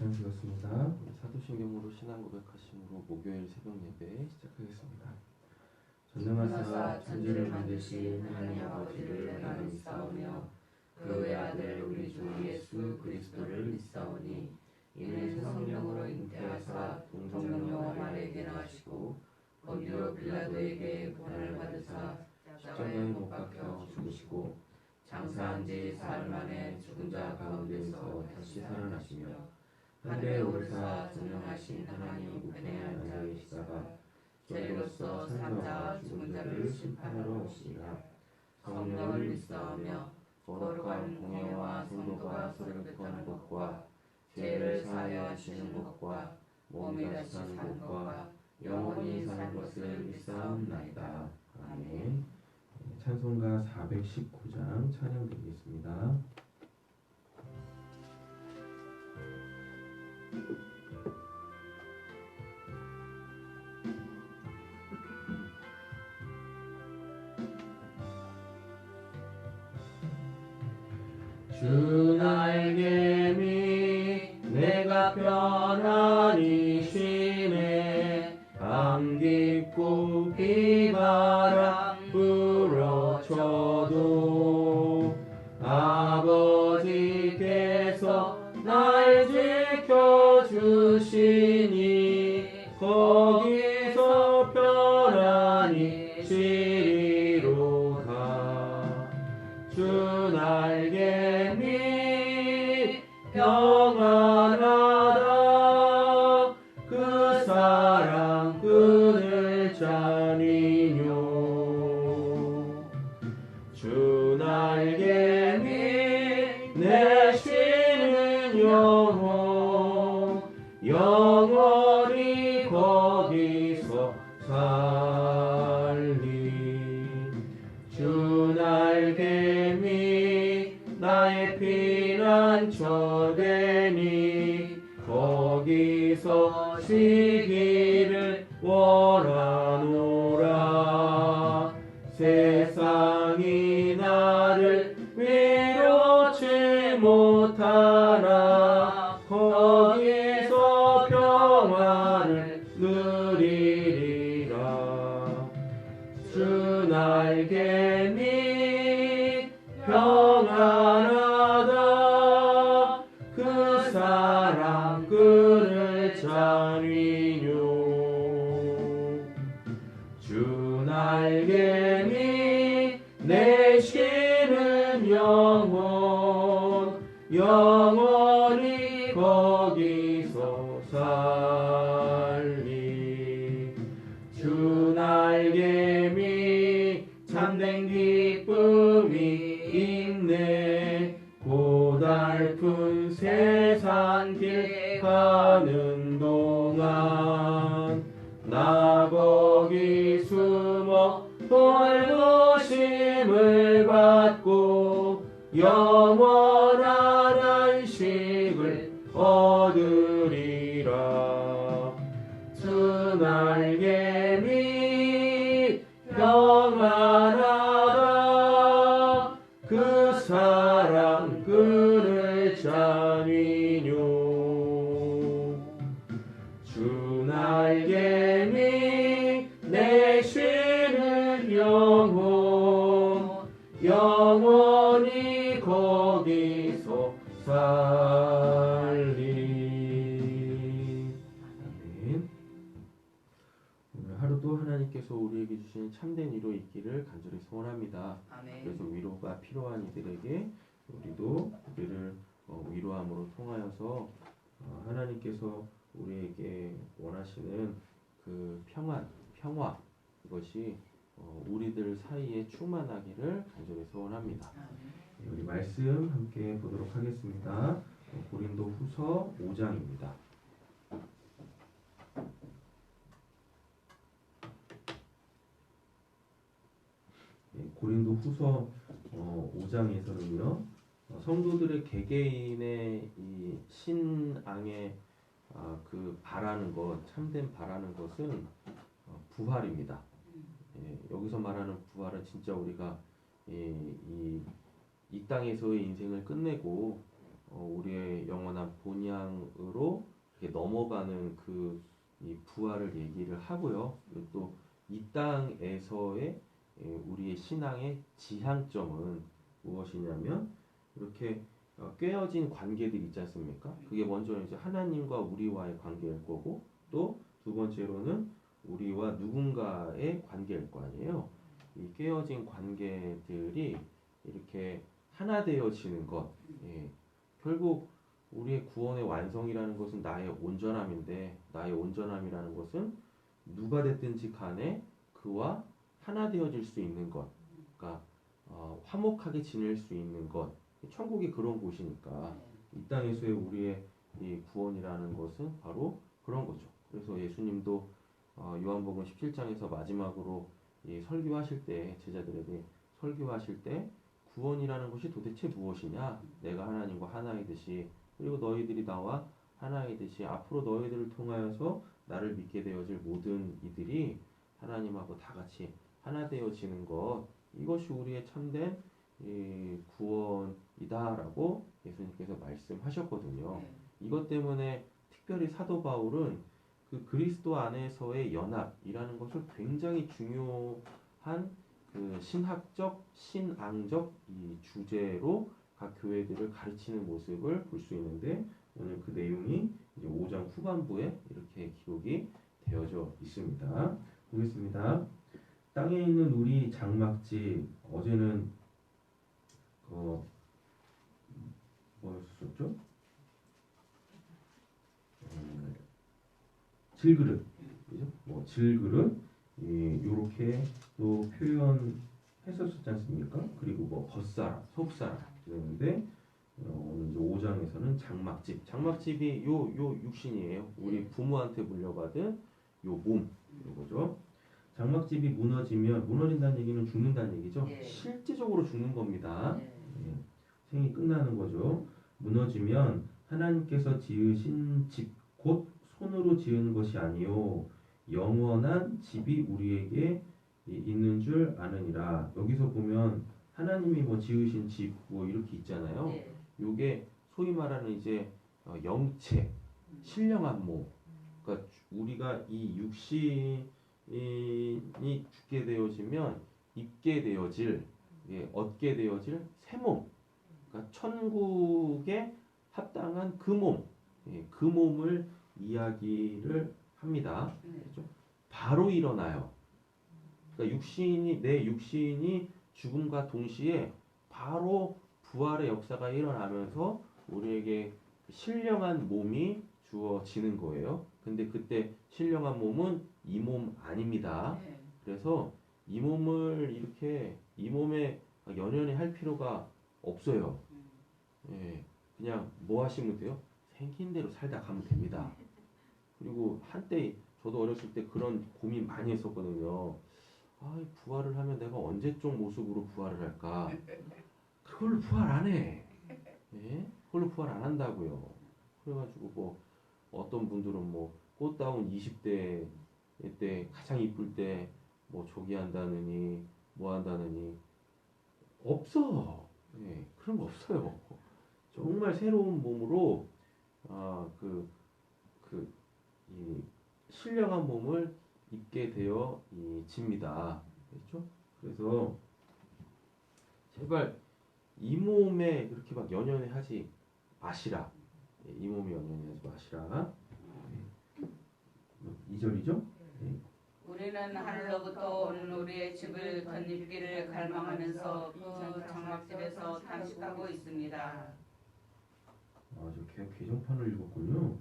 시간 되었습니다. 사도신경으로 신앙 고백하심으로 목요일 새벽 예배 시작하겠습니다. 전능하사 천지를 만드신 하나님 아버지를 내가 믿사오며 그 외아들 우리 주 예수 그리스도를 믿사오니 이는 성령으로 잉태하사 동정녀 마리아에게 나시고 본디오 빌라도에게 고난을 받으사 십자가에 못 박혀 죽으시고 장사한 지 사흘 만에 죽은 자 가운데서 다시 살아나시며 하늘에 오르사 전능하신 하나님 우편에 앉아 계시다가 저희로서 산자와 죽은 자를 심판하러 오시리라. 성령을 믿사오며 거룩한 공예와 성도가 서로 교통하는 것과 죄를 사하여 하시는 것과 몸이 다시 사는 것과 영원히 사는 것을 믿사옵나이다. 아멘. 찬송가 419장 찬양 드리겠습니다. 주 나에게 내가 편안히 쉬네. 밤 깊고 비바람 불어쳐도 아버지께서 날 지켜주시니 거기서 편안히 쉬리로다. 주 날개 평안하다. 그 사랑 끈을 짜니뇨. 주 날개 내 쉬는 영혼 영원히 거기서 살리. 주 날개 나의 피난처 되니 거기서 쉬기를 원하노라. 세상이 나를 위로치 못하나 거기서 평안을 누리리라. 주 날개 평안하다. 그 사랑 끈을 짜니뇨. 주 날개 내 쉬는 영혼 영원히 거기서 살리. 주 날개 참된 기쁨이 있네. 고달픈 세상 길 가는 동안 나 거기 숨어 돌보심을 받고 영원한 안식을 얻으리라. 주 날개 평안하다. 그 사랑 끈을 짜니뇨. 주 날개 내 쉬는 영혼 영원히 거기서 살리. 아멘. 오늘 하루도 하나님께서 우리에게 주신 참된 위로 있기를 간절히 소원합니다. 아멘. 그래서 위로가 필요한 이들에게 우리도 우리를 위로함으로 통하여서 하나님께서 우리에게 원하시는 그 평화 이것이 우리들 사이에 충만하기를 간절히 소원합니다. 우리 말씀 함께 보도록 하겠습니다. 고린도 후서 5장입니다. 고린도 후서 5장에서는요, 성도들의 개개인의 이 신앙의 그 바라는 것, 참된 바라는 것은 부활입니다. 여기서 말하는 부활은 진짜 우리가 이 땅에서의 인생을 끝내고 우리의 영원한 본향으로 이렇게 넘어가는 그 이 부활을 얘기를 하고요. 그리고 또 이 땅에서의 우리의 신앙의 지향점은 무엇이냐면 이렇게 꿰어진 관계들 있지 않습니까? 그게 먼저 이제 하나님과 우리와의 관계일 거고 또 두 번째로는 우리와 누군가의 관계일 거 아니에요. 이 꿰어진 관계들이 이렇게 하나 되어지는 것. 예. 결국 우리의 구원의 완성이라는 것은 나의 온전함인데 나의 온전함이라는 것은 누가 됐든지 간에 그와 하나 되어질 수 있는 것. 그러니까 화목하게 지낼 수 있는 것. 천국이 그런 곳이니까 이 땅에서의 우리의 이 구원이라는 것은 바로 그런 거죠. 그래서 예수님도 요한복음 17장에서 마지막으로 이 설교하실 때 제자들에게 설교하실 때 구원이라는 것이 도대체 무엇이냐? 내가 하나님과 하나이듯이 그리고 너희들이 나와 하나이듯이 앞으로 너희들을 통하여서 나를 믿게 되어질 모든 이들이 하나님하고 다 같이 하나 되어지는 것 이것이 우리의 참된 이 구원이다라고 예수님께서 말씀하셨거든요. 이것 때문에 특별히 사도 바울은 그 그리스도 안에서의 연합이라는 것을 굉장히 중요한 그 신학적, 신앙적 이 주제로 각 교회들을 가르치는 모습을 볼 수 있는데 오늘 그 내용이 이제 5장 후반부에 이렇게 기록이 되어져 있습니다. 보겠습니다. 땅에 있는 우리 장막집 어제는 뭐였었죠? 질그릇, 그죠? 뭐 질그릇 이렇게 또 표현했었지 않습니까? 그리고 뭐 겉사람, 속사람 이랬는데 오늘 이제 5장에서는 장막집, 장막집이 요 육신이에요. 우리 부모한테 물려받은 요 몸, 이거죠. 장막집이 무너진다는 얘기는 죽는다는 얘기죠. 실제적으로 죽는 겁니다. 생이 끝나는 거죠. 무너지면 하나님께서 지으신 집 곧 손으로 지은 것이 아니요 영원한 집이 우리에게 있는 줄 아느니라. 여기서 보면 하나님이 뭐 지으신 집 뭐 이렇게 있잖아요. 요게 소위 말하는 이제 영체, 신령한 몸. 그러니까 우리가 이 육신이 죽게 되어지면 입게 되어질, 얻게 되어질 새 몸. 그러니까 천국에 합당한 그 몸, 그 몸을 이야기를 합니다. 그렇죠? 바로 일어나요. 그러니까 내 육신이 죽음과 동시에 바로 부활의 역사가 일어나면서 우리에게 신령한 몸이 주어지는 거예요. 근데 그때 신령한 몸은 이 몸 아닙니다. 그래서 이 몸을 이렇게 이 몸에 연연히 할 필요가 없어요. 그냥 뭐 하시면 돼요? 생긴 대로 살다 가면 됩니다. 그리고 한때 저도 어렸을 때 그런 고민 많이 했었거든요. 부활을 하면 내가 언제적 모습으로 부활을 할까? 그걸로 부활 안 해. 그걸로 부활 안 한다고요. 그래가지고 뭐 어떤 분들은 뭐 꽃다운 20대 때 가장 이쁠 때 뭐 조기한다느니 뭐 한다느니 없어. 그런 거 없어요. 정말 새로운 몸으로 이 신령한 몸을 입게 되어집니다. 그렇죠? 그래서 제발 이 몸에 그렇게 막 연연해 하지 마시라. 이 몸에 연연해 하지 마시라. 2절이죠? 우리는 하늘로부터 오는 우리의 집을 덧입기를 갈망하면서 그 장막집에서 단식하고 있습니다. 저 개정판을 읽었군요.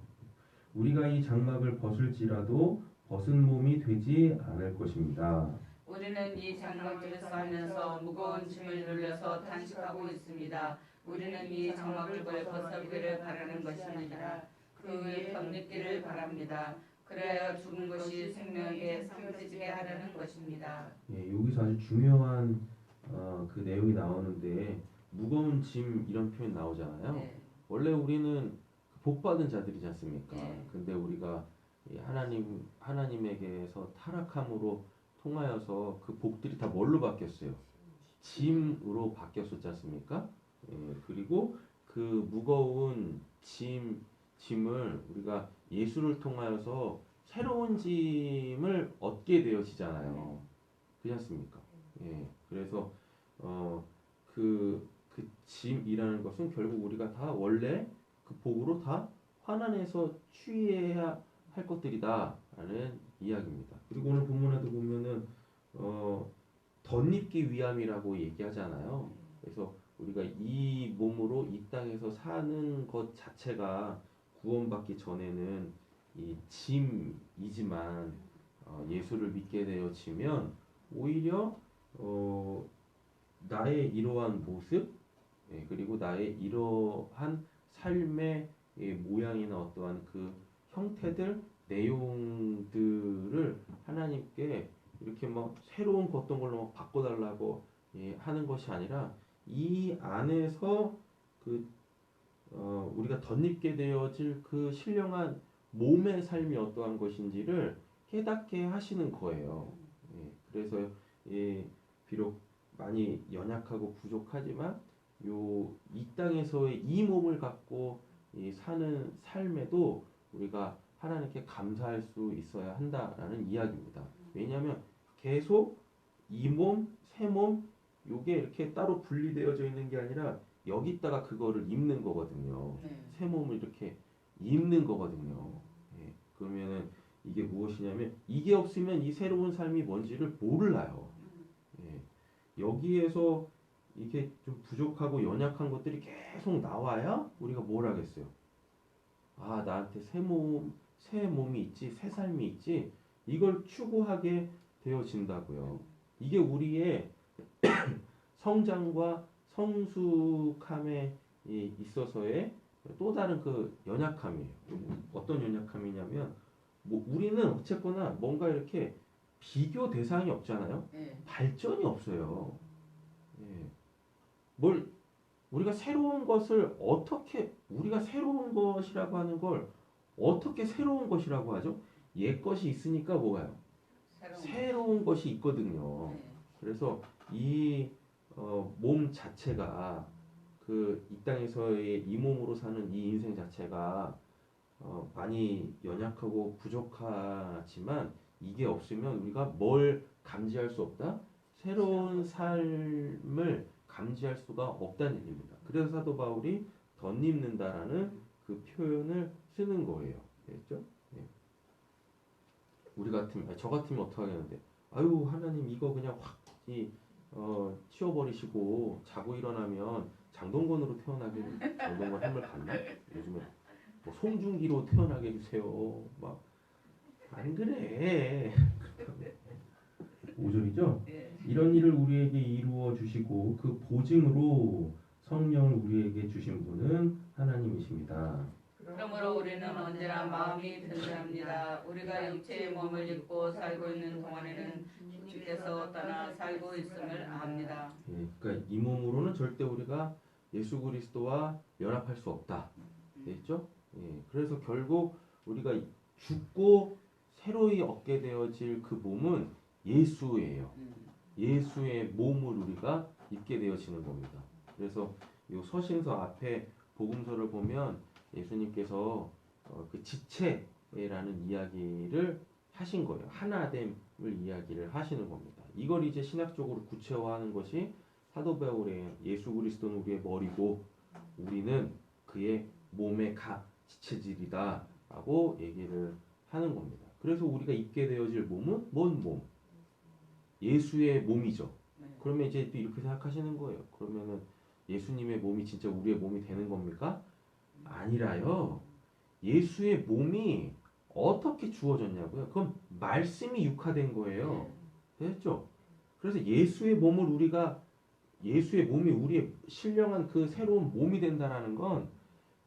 우리가 이 장막을 벗을지라도 벗은 몸이 되지 않을 것입니다. 우리는 이 장막집에서 하면서 무거운 짐을 늘려서 단식하고 있습니다. 우리는 이 장막집을 벗어기를 바라는 것입니다. 그 위에 덧입기를 바랍니다. 그래야 죽은 것이 생명에게 상대지게 하려는 것입니다. 여기서 아주 중요한 그 내용이 나오는데 무거운 짐 이런 표현 나오잖아요. 원래 우리는 복받은 자들이지 않습니까? 근데 우리가 하나님에게서 타락함으로 통하여서 그 복들이 다 뭘로 바뀌었어요? 짐으로 바뀌었었지 않습니까? 그리고 그 무거운 짐을 우리가 예수를 통하여서 새로운 짐을 얻게 되어지잖아요. 그렇지 않습니까? 예. 그래서 그 짐이라는 것은 결국 우리가 다 원래 그 복으로 다 환난에서 취해야 할 것들이다라는 이야기입니다. 그리고 오늘 본문에도 보면은 덧입기 위함이라고 얘기하잖아요. 그래서 우리가 이 몸으로 이 땅에서 사는 것 자체가 구원받기 전에는 이 짐이지만 예수를 믿게 되어지면 오히려 나의 이러한 모습, 예, 그리고 나의 이러한 삶의 모양이나 어떠한 그 형태들, 내용들을 하나님께 이렇게 막 새로운 어떤 걸로 막 바꿔달라고 하는 것이 아니라 이 안에서 그 우리가 덧입게 되어질 그 신령한 몸의 삶이 어떠한 것인지를 깨닫게 하시는 거예요. 그래서 비록 많이 연약하고 부족하지만 이 땅에서의 이 몸을 갖고 사는 삶에도 우리가 하나님께 감사할 수 있어야 한다라는 이야기입니다. 왜냐하면 계속 이 몸, 새 몸, 요게 이렇게 따로 분리되어져 있는 게 아니라 여기다가 그거를 입는 거거든요. 새 몸을 이렇게 입는 거거든요. 예, 그러면은 이게 무엇이냐면 이게 없으면 이 새로운 삶이 뭔지를 몰라요. 예, 여기에서 이게 좀 부족하고 연약한 것들이 계속 나와야 우리가 뭘 하겠어요? 아, 나한테 새 몸이 있지, 새 삶이 있지. 이걸 추구하게 되어진다고요. 이게 우리의 성장과 성숙함에 있어서의 또 다른 그 연약함이에요. 어떤 연약함이냐면 우리는 어쨌거나 뭔가 이렇게 비교 대상이 없잖아요. 발전이 없어요. 예. 우리가 새로운 것을 어떻게 우리가 새로운 것이라고 하는 걸 어떻게 새로운 것이라고 하죠? 옛 것이 있으니까 뭐가요? 새로운 것이 있거든요. 그래서 이 몸 자체가 이 땅에서의 이 몸으로 사는 이 인생 자체가 많이 연약하고 부족하지만 이게 없으면 우리가 뭘 감지할 수 없다? 새로운 삶을 감지할 수가 없다는 얘기입니다. 그래서 사도 바울이 덧입는다라는 그 표현을 쓰는 거예요. 됐죠? 네. 저 같으면 어떻게 하겠는데, 아유 하나님 이거 그냥 확 치워버리시고 자고 일어나면 장동건으로 장동건 한물 갔나? 요즘에 뭐 송중기로 태어나게 해주세요. 막 안 그래. 5절이죠. 이런 일을 우리에게 이루어 주시고 그 보증으로 성령을 우리에게 주신 분은 하나님이십니다. 그러므로 우리는 언제나 마음이 든든합니다. 우리가 육체의 몸을 입고 살고 있는 동안에는 주께서 떠나 살고 있음을 압니다. 예, 그러니까 이 몸으로는 절대 우리가 예수 그리스도와 연합할 수 없다. 됐죠? 예, 그래서 결국 우리가 죽고 새로이 얻게 되어질 그 몸은 예수예요. 예수의 몸을 우리가 입게 되어지는 겁니다. 그래서 이 서신서 앞에 복음서를 보면 예수님께서 그 지체라는 이야기를 하신 거예요. 하나됨을 이야기를 하시는 겁니다. 이걸 이제 신학적으로 구체화하는 것이 사도 바울의 예수 그리스도는 우리의 머리고 우리는 그의 몸의 지체질이다라고 얘기를 하는 겁니다. 그래서 우리가 입게 되어질 몸은 뭔 몸? 예수의 몸이죠. 그러면 이제 또 이렇게 생각하시는 거예요. 그러면은 예수님의 몸이 진짜 우리의 몸이 되는 겁니까? 아니라요. 예수의 몸이 어떻게 주어졌냐고요? 그건 말씀이 육화된 거예요. 됐죠? 그래서 예수의 몸이 우리의 신령한 그 새로운 몸이 된다라는 건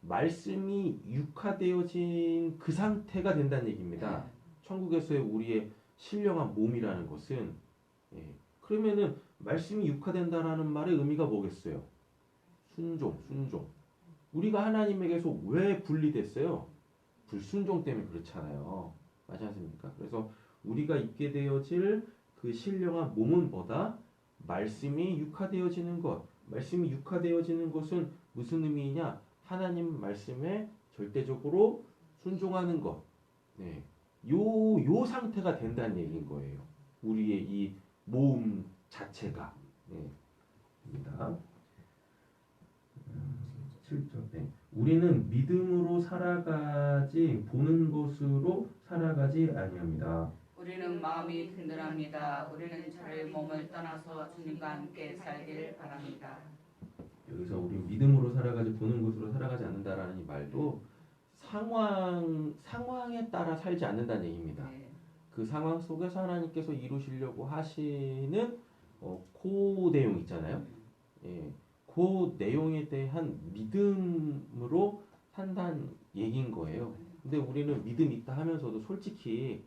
말씀이 육화되어진 그 상태가 된다는 얘기입니다. 천국에서의 우리의 신령한 몸이라는 것은 그러면은 말씀이 육화된다라는 말의 의미가 뭐겠어요? 순종. 우리가 하나님에게서 왜 분리됐어요? 불순종 때문에 그렇잖아요. 맞지 않습니까? 그래서 우리가 입게 되어질 그 신령한 몸은 뭐다? 말씀이 육화되어지는 것. 말씀이 육화되어지는 것은 무슨 의미냐? 하나님 말씀에 절대적으로 순종하는 것. 네. 요 상태가 된다는 얘기인 거예요. 우리의 이 모음 자체가. 네. 입니다. 7절. 네. 우리는 믿음으로 살아가지 보는 것으로 살아가지 아니합니다. 우리는 마음이 든든합니다. 우리는 저의 몸을 떠나서 주님과 함께 살기를 바랍니다. 여기서 우리 믿음으로 살아가지 보는 것으로 살아가지 않는다라는 이 말도 상황에 따라 살지 않는다는 얘기입니다. 네. 그 상황 속에서 하나님께서 이루시려고 하시는 그 내용 있잖아요. 예, 그 내용에 대한 믿음으로 산다는 얘기인 거예요. 근데 우리는 믿음 있다 하면서도 솔직히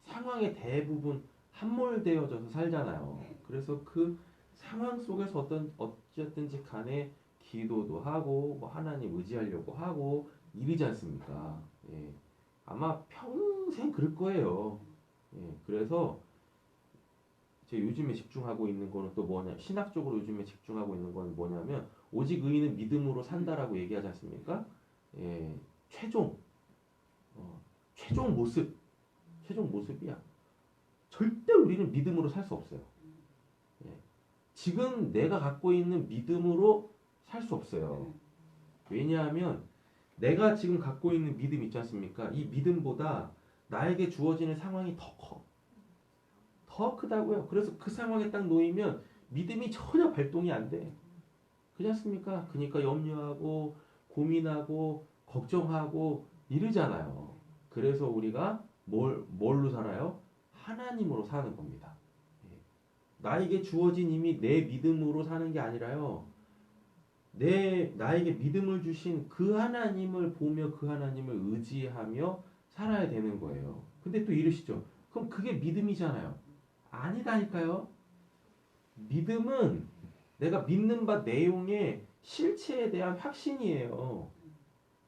상황에 대부분 함몰되어져서 살잖아요. 그래서 그 상황 속에서 어쨌든지 간에 기도도 하고 뭐 하나님 의지하려고 하고 이러지 않습니까? 예, 아마 평생 그럴 거예요. 예, 그래서 제가 요즘에 집중하고 있는 거는 또 뭐냐, 신학적으로 요즘에 집중하고 있는 건 뭐냐면 오직 의인은 믿음으로 산다라고 얘기하지 않습니까? 예, 최종 모습이야. 절대 우리는 믿음으로 살 수 없어요. 예, 지금 내가 갖고 있는 믿음으로 살 수 없어요. 왜냐하면 내가 지금 갖고 있는 믿음 있지 않습니까? 이 믿음보다 나에게 주어지는 상황이 더 커. 더 크다고요. 그래서 그 상황에 딱 놓이면 믿음이 전혀 발동이 안 돼. 그렇지 않습니까? 그러니까 염려하고 고민하고 걱정하고 이러잖아요. 그래서 우리가 뭘로 살아요? 하나님으로 사는 겁니다. 예. 나에게 주어진 이미 내 믿음으로 사는 게 아니라요. 나에게 믿음을 주신 그 하나님을 보며 그 하나님을 의지하며 살아야 되는 거예요. 근데 또 이러시죠. 그럼 그게 믿음이잖아요. 아니다니까요. 믿음은 내가 믿는 바 내용의 실체에 대한 확신이에요.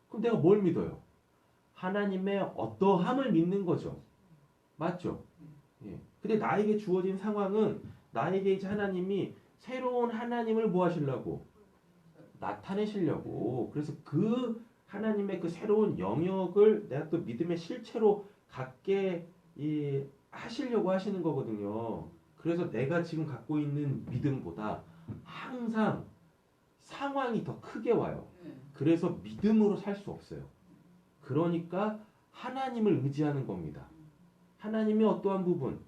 그럼 내가 뭘 믿어요? 하나님의 어떠함을 믿는 거죠. 맞죠? 예. 근데 나에게 주어진 상황은 나에게 이제 하나님이 새로운 하나님을 뭐 하시려고? 나타내시려고. 그래서 그 하나님의 그 새로운 영역을 내가 또 믿음의 실체로 갖게 하시려고 하시는 거거든요. 그래서 내가 지금 갖고 있는 믿음보다 항상 상황이 더 크게 와요. 그래서 믿음으로 살 수 없어요. 그러니까 하나님을 의지하는 겁니다. 하나님의 어떠한 부분,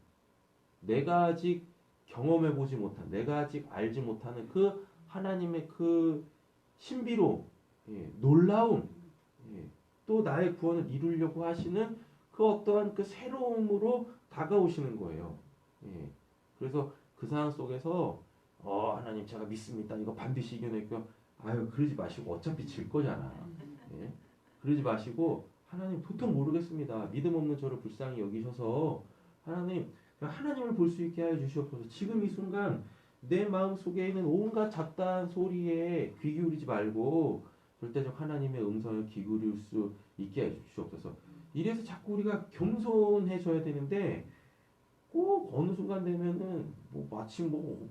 내가 아직 경험해보지 못한, 내가 아직 알지 못하는 그 하나님의 그 신비로움, 놀라움, 또 나의 구원을 이루려고 하시는 그 어떠한 그 새로움으로 다가오시는 거예요. 그래서 그 상황 속에서 하나님 제가 믿습니다. 이거 반드시 이겨낼게요. 아유 그러지 마시고 어차피 질 거잖아. 그러지 마시고 하나님 도통 모르겠습니다. 믿음 없는 저를 불쌍히 여기셔서 하나님을 볼 수 있게 하여 주시옵소서. 지금 이 순간 내 마음 속에 있는 온갖 잡다한 소리에 귀 기울이지 말고 절대적 하나님의 음성을 귀 기울일 수 있게 해 주시옵소서. 이래서 자꾸 우리가 겸손해져야 되는데 꼭 어느 순간 되면은 마치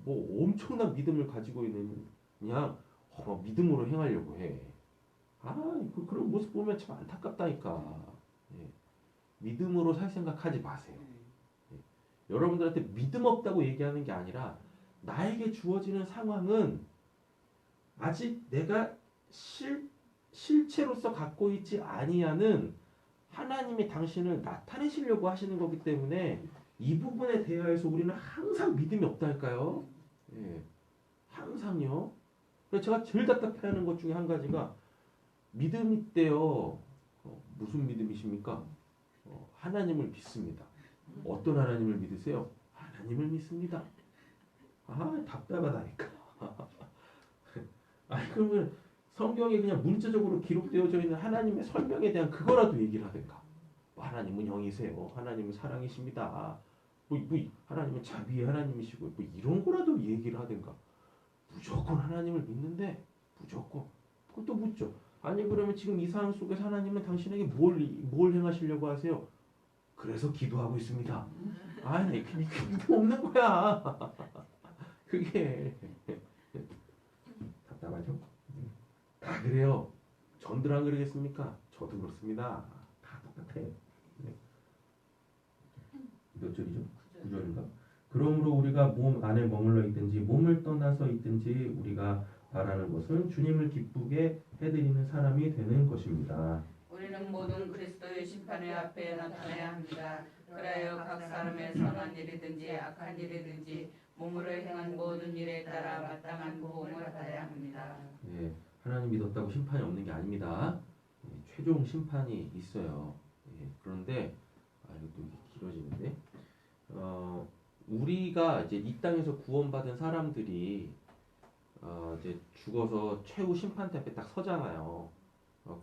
엄청난 믿음을 가지고 있는 그냥 믿음으로 행하려고 해. 그런 모습 보면 참 안타깝다니까. 믿음으로 살 생각하지 마세요. 여러분들한테 믿음 없다고 얘기하는 게 아니라 나에게 주어지는 상황은 아직 내가 실체로서 갖고 있지 아니하는 하나님이 당신을 나타내시려고 하시는 거기 때문에 이 부분에 대하여서 우리는 항상 믿음이 없다니까요. 항상요. 그래서 제가 제일 답답해하는 것 중에 한 가지가 믿음이 있대요. 무슨 믿음이십니까? 하나님을 믿습니다. 어떤 하나님을 믿으세요? 하나님을 믿습니다. 답답하다니까. 그러면 성경에 그냥 문자적으로 기록되어져 있는 하나님의 설명에 대한 그거라도 얘기를 하든가. 하나님은 영이세요. 하나님은 사랑이십니다. 하나님은 자비의 하나님이시고 이런 거라도 얘기를 하든가. 무조건 하나님을 믿는데 무조건 그것도 묻죠. 아니 그러면 지금 이 상황 속에서 하나님은 당신에게 뭘 행하시려고 하세요? 그래서 기도하고 있습니다. 그게 믿음 없는 거야. 그게 다 그래요. 전들 안 그러겠습니까? 저도 그렇습니다. 다 똑같아요. 네. 몇 절이죠? 9절인가? 그러므로 우리가 몸 안에 머물러 있든지 몸을 떠나서 있든지 우리가 바라는 것은 주님을 기쁘게 해드리는 사람이 되는 것입니다. 우리는 모든 그리스도의 심판의 앞에 나타나야 합니다. 그래야 각 사람의 선한 일이든지 악한 일이든지 몸으로 행한 모든 일에 따라 마땅한 보응을 받아야 합니다. 예, 하나님 믿었다고 심판이 없는 게 아닙니다. 예, 최종 심판이 있어요. 예, 그런데 이것도 길어지는데 우리가 이제 이 땅에서 구원받은 사람들이 이제 죽어서 최후 심판대 앞에 딱 서잖아요.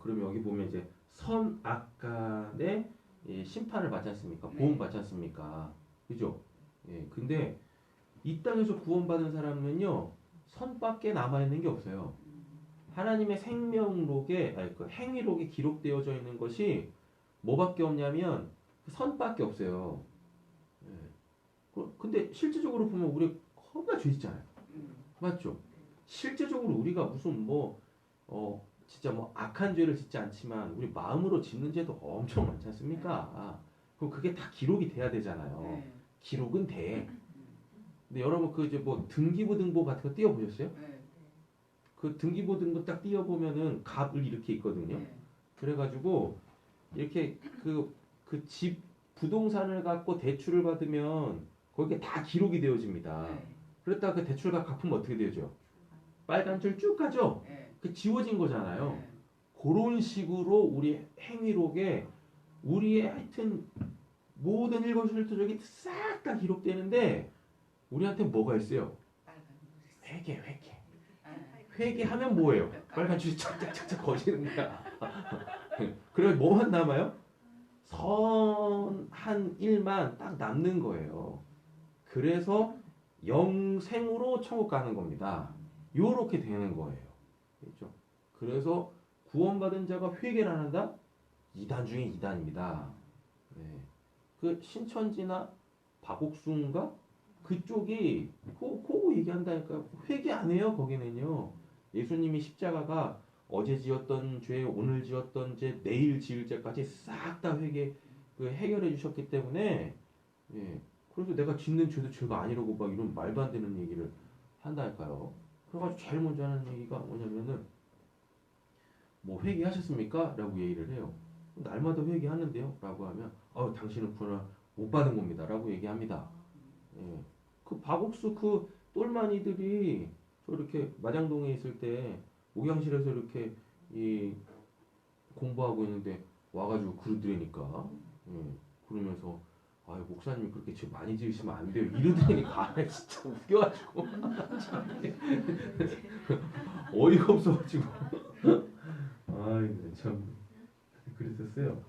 그러면 여기 보면 이제 선악간의 심판을 받지 않습니까? 보험 받지 않습니까? 그죠? 예, 근데 이 땅에서 구원받은 사람은요 선밖에 남아 있는 게 없어요. 하나님의 생명록에 그 행위록에 기록되어져 있는 것이 뭐밖에 없냐면 그 선밖에 없어요. 예. 근데 실질적으로 보면 우리 겁나 죄 짓잖아요. 맞죠? 실제적으로 우리가 무슨 진짜 악한 죄를 짓지 않지만 우리 마음으로 짓는 죄도 엄청 많지 않습니까? 그럼 그게 다 기록이 돼야 되잖아요. 기록은 돼. 근데 여러분 그 이제 등기부등본 같은 거 띄워보셨어요? 그 등기부등본 딱 띄워보면은 갑을 이렇게 있거든요. 그래가지고 이렇게 그 집 부동산을 갖고 대출을 받으면 거기에 다 기록이 되어집니다. 그랬다가 그 대출과 갚으면 어떻게 되죠? 빨간 줄 쭉 가죠? 그 지워진 거잖아요. 그런 식으로 우리 행위록에 우리의 하여튼 모든 일거수일투족이 싹 다 기록되는데 우리한테 뭐가 있어요? 회개. 회개하면 뭐예요? 빨간 줄이 착착착착 거지는 거야. 그래 뭐만 남아요? 선한 일만 딱 남는 거예요. 그래서 영생으로 천국 가는 겁니다. 요렇게 되는 거예요. 그렇죠? 그래서 구원받은 자가 회개를 안 한다? 2단 중에 2단입니다. 네. 그 신천지나 박옥순가 그쪽이 그거 얘기한다니까요. 회개 안 해요. 거기는요. 예수님이 십자가가 어제 지었던 죄, 오늘 지었던 죄, 내일 지을 죄까지 싹 다 해결해 주셨기 때문에 예. 그래서 내가 짓는 죄도 죄가 아니라고 막 이런 말도 안 되는 얘기를 한다니까요. 그래가지고 제일 먼저 하는 얘기가 뭐냐면은 회개하셨습니까? 라고 얘기를 해요. 날마다 회개하는데요? 라고 하면 당신은 구원을 못 받은 겁니다. 라고 얘기합니다. 예. 그 박옥수 그 똘마니들이 저렇게 마장동에 있을 때 목양실에서 이렇게 공부하고 있는데 와가지고 그러더라니까. 예. 그러면서 목사님 그렇게 죄 많이 지으시면 안 돼요. 이러더라니까. 진짜 웃겨가지고. 어이가 없어가지고. 참 그랬었어요.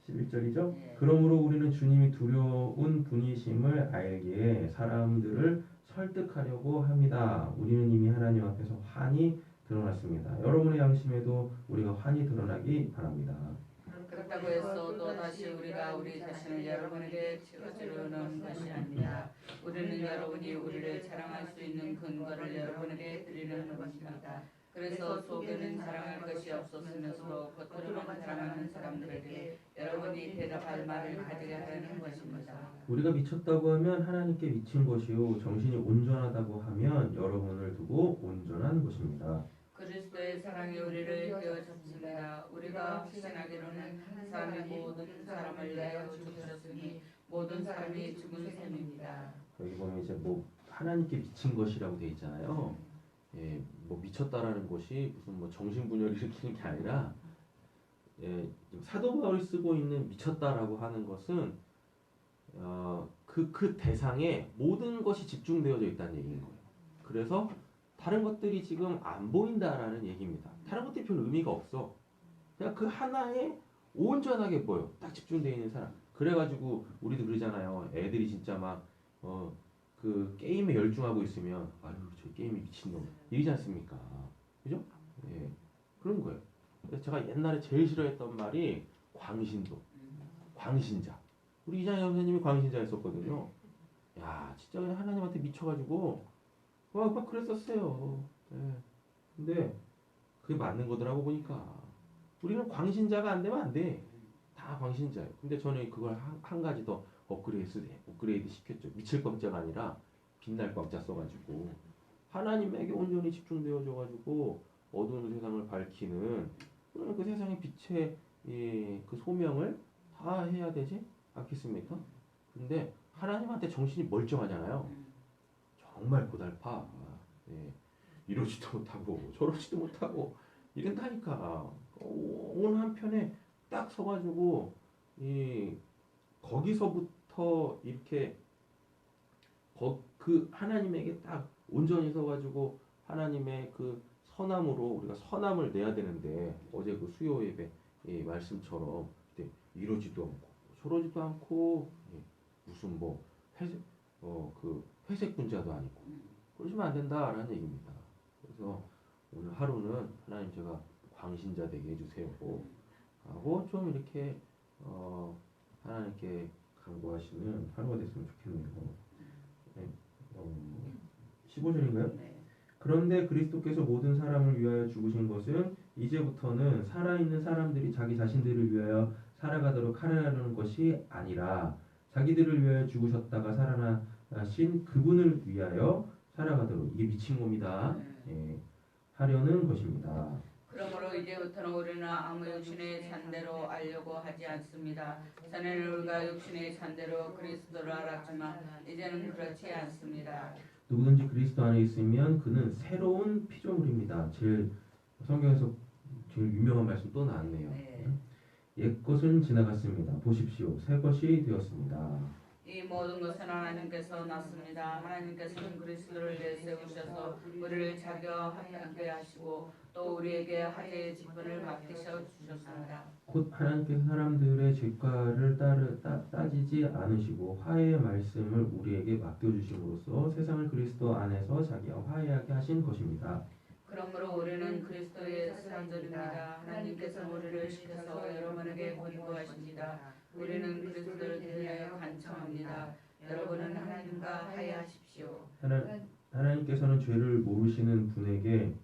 11절이죠. 그러므로 우리는 주님이 두려운 분이심을 알기에 사람들을 설득하려고 합니다. 우리는 이미 하나님 앞에서 환히 드러났습니다. 여러분의 양심에도 우리가 환히 드러나기 바랍니다. 그렇다고 해서 또 다시 우리가 우리 자신을 여러분에게 치러주려는 것이 아닙니다. 우리는 여러분이 우리를 자랑할 수 있는 근거를 여러분에게 드리는 것입니다. 그래서 속에는 자랑할 것이 없었으면서 겉으로만 자랑하는 사람들에게 여러분이 대답할 말을 가지게 하려는 것입니다. 우리가 미쳤다고 하면 하나님께 미친 것이요 정신이 온전하다고 하면 여러분을 두고 온전한 것입니다. 그리스도의 사랑이 우리를 깨워줬습니다. 우리가 확신하기로는 한 사람이 모든 사람을 위하여 죽으셨으니 모든 사람이 죽은 셈입니다. 여기 보면 이제 하나님께 미친 것이라고 돼 있잖아요. 예, 미쳤다라는 것이 무슨 정신분열을 일으키는 게 아니라 사도 바울이 쓰고 있는 미쳤다라고 하는 것은 그 대상에 모든 것이 집중되어져 있다는 얘기인 거예요. 그래서 다른 것들이 지금 안 보인다라는 얘기입니다. 다른 것들이 별 의미가 없어. 그냥 그 하나에 온전하게 보여. 딱 집중되어 있는 사람. 그래가지고 우리도 그러잖아요. 애들이 진짜 그 게임에 열중하고 있으면 저 게임이 미친놈 이러지 않습니까? 그죠? 예, 그런 거예요. 그래서 제가 옛날에 제일 싫어했던 말이 광신도, 광신자. 우리 이장희 선생님이 광신자였었거든요. 야, 진짜 그냥 하나님한테 미쳐가지고 막 그랬었어요. 예. 근데 그게 맞는 거더라고 보니까. 우리는 광신자가 안 되면 안 돼. 다 광신자예요. 근데 저는 그걸 한 가지 더 업그레이드 시켰죠. 미칠 광자가 아니라 빛날 광자 써가지고 하나님에게 온전히 집중되어져가지고 어두운 세상을 밝히는 그런 그 세상의 빛의 그 소명을 다 해야 되지 않겠습니까? 근데 하나님한테 정신이 멀쩡하잖아요. 정말 고달파. 예. 이러지도 못하고 저러지도 못하고 이런다니까. 어느 한편에 딱 서가지고 거기서부터 이렇게 그 하나님에게 딱 온전히 서가지고 하나님의 그 선함으로 우리가 선함을 내야 되는데 어제 그 수요 예배 말씀처럼 이러지도 않고 저러지도 않고 무슨 뭐 회색 그 회색 분자도 아니고 그러시면 안 된다라는 얘기입니다. 그래서 오늘 하루는 하나님 제가 광신자 되게 해주세요 하고 좀 이렇게 하나님께 간구하시는 하루가 됐으면 좋겠네요. 15절인가요? 그런데 그리스도께서 모든 사람을 위하여 죽으신 것은 이제부터는 살아있는 사람들이 자기 자신들을 위하여 살아가도록 하려는 것이 아니라 자기들을 위하여 죽으셨다가 살아나신 그분을 위하여 살아가도록 이게 미친 놈이다. 하려는 것입니다. 그러므로 이제부터는 우리는 아무 육신의 잔대로 알려고 하지 않습니다. 전에는 우리가 육신의 잔대로 그리스도를 알았지만 이제는 그렇지 않습니다. 누구든지 그리스도 안에 있으면 그는 새로운 피조물입니다. 성경에서 제일 유명한 말씀 또 나왔네요. 옛 것은 지나갔습니다. 보십시오. 새 것이 되었습니다. 이 모든 것은 하나님께서 낳습니다. 하나님께서는 그리스도를 내세우셔서 우리를 자기와 함께 하시고 또 우리에게 화제의 직분을 맡기셔 주셨습니다. 곧 하나님께서 사람들의 죄가를 따지지 않으시고 화해의 말씀을 우리에게 맡겨주심으로써 세상을 그리스도 안에서 자기와 화해하게 하신 것입니다. 그러므로 우리는 그리스도의 사람들입니다. 하나님께서 우리를 시켜서 여러분에게 권고하십니다. 우리는 그리스도를 대하여 간청합니다. 여러분은 하나님과 화해하십시오. 하나님께서는 죄를 모르시는 분에게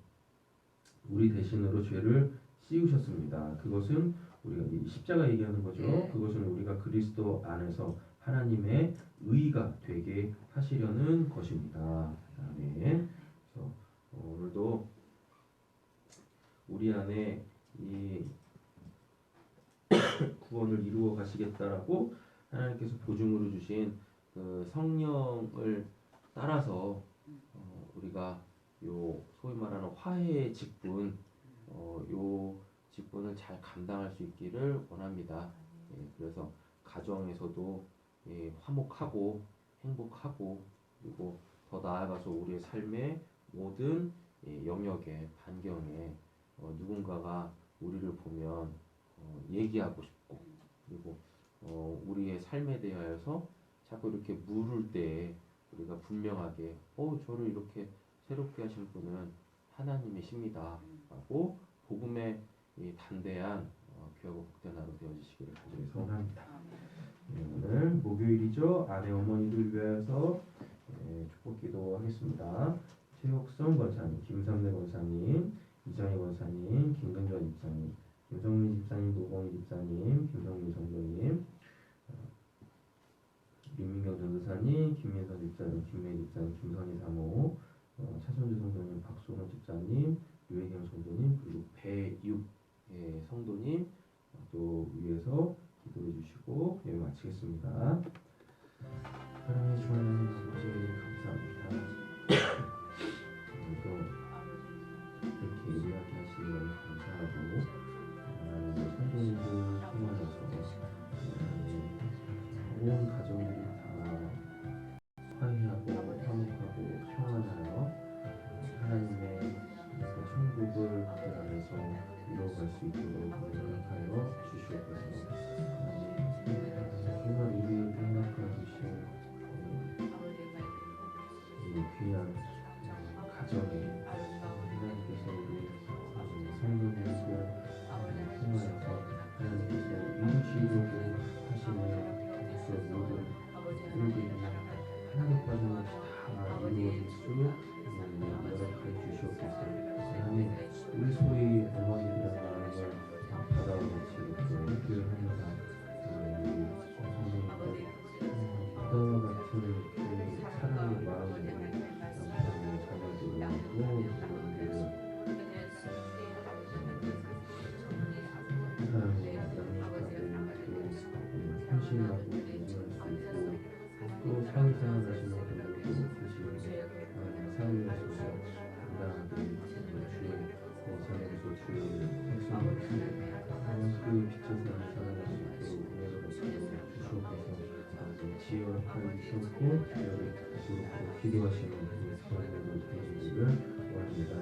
우리 대신으로 죄를 씌우셨습니다. 그것은 우리가 이 십자가 얘기하는 거죠. 그것은 우리가 그리스도 안에서 하나님의 의가 되게 하시려는 것입니다. 아멘. 그래서 오늘도 우리 안에 이 구원을 이루어 가시겠다라고 하나님께서 보증으로 주신 그 성령을 따라서 우리가 요 소위 말하는 화해의 직분 요 직분을 잘 감당할 수 있기를 원합니다. 그래서 가정에서도 화목하고 행복하고 그리고 더 나아가서 우리의 삶의 모든 영역에 반경에 누군가가 우리를 보면 얘기하고 싶고 그리고 우리의 삶에 대하여서 자꾸 이렇게 물을 때 우리가 분명하게 저를 이렇게 새롭게 하신 분은 하나님이십니다 라고 복음의 이 단대한 귀하고 복된 하루 되어주시기를 간절히 소원합니다. 오늘 목요일이죠. 아내 어머니들 위해서 축복 기도하겠습니다. 최옥성 권사님, 김삼래 권사님, 이정희 권사님, 김근전 집사님, 김성민 집사님, 노봉희 집사님, 김성민 성도님, 민민경 전도사님, 김민선 집사님, 김매희 집사님, 김선희 사모, 차선주 성도님, 박소원 집사님, 유혜경 성도님, 그리고 배육 성도님 또 위해서 기도해 주시고 예배 마치겠습니다. 사랑해 주시는 아버지 감사합니다. 오늘도 이렇게 이야기하시니 너무 감사하고 하나님의 성도님들 통하여서 온 가정들이 다 화해하고 화목하고 평안하여 하나님의 천국을 그들 안에서 이루어갈 수 있도록 허락하여 주시옵소서. 정말 우리의 생각하듯이 이 귀한 가정에 하나님께서 우리 성도님들 통하여서 하나님께서 이루시려고 하시는 그 모든 일들이 하나도 빠짐없이 다 이루어질 수 허락하여 주시옵소서. 하나님 우리 소리 사회생활 하시는 분들도 계시고 사회에서 당당하게 주의 삶에서 주의 백성으로서 그 빛의 삶을 살아갈 수 있도록 은혜를 주시옵소서. 지혜를 주셨고 지혜를 주시옵고 기도하시는 우리 사랑하는 분들을 원합니다.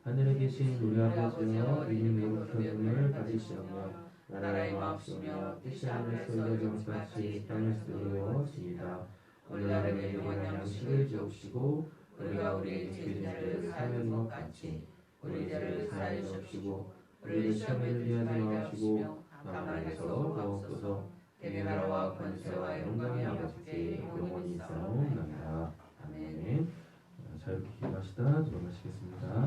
하늘에 계신 우리 아버지여 이름으로 부름을 받으시오며 나라의 마옵시며 뜻이 하늘에서 이루어진 같이 땅에서 이루어지이다. 오늘날 우리에게 양식을 주옵시고 우리가 우리에게 죄진 자를 사하는 것 같이 우리 죄를 사하여 주옵시고 우리를 시험에 들게 하지 마옵시고 다만에서 구하옵소서. 내 나라와 권세와 영광이 아버지께 영원히 있사옵나이다. 아멘. 자유롭게 기도하시다 들어가시겠습니다.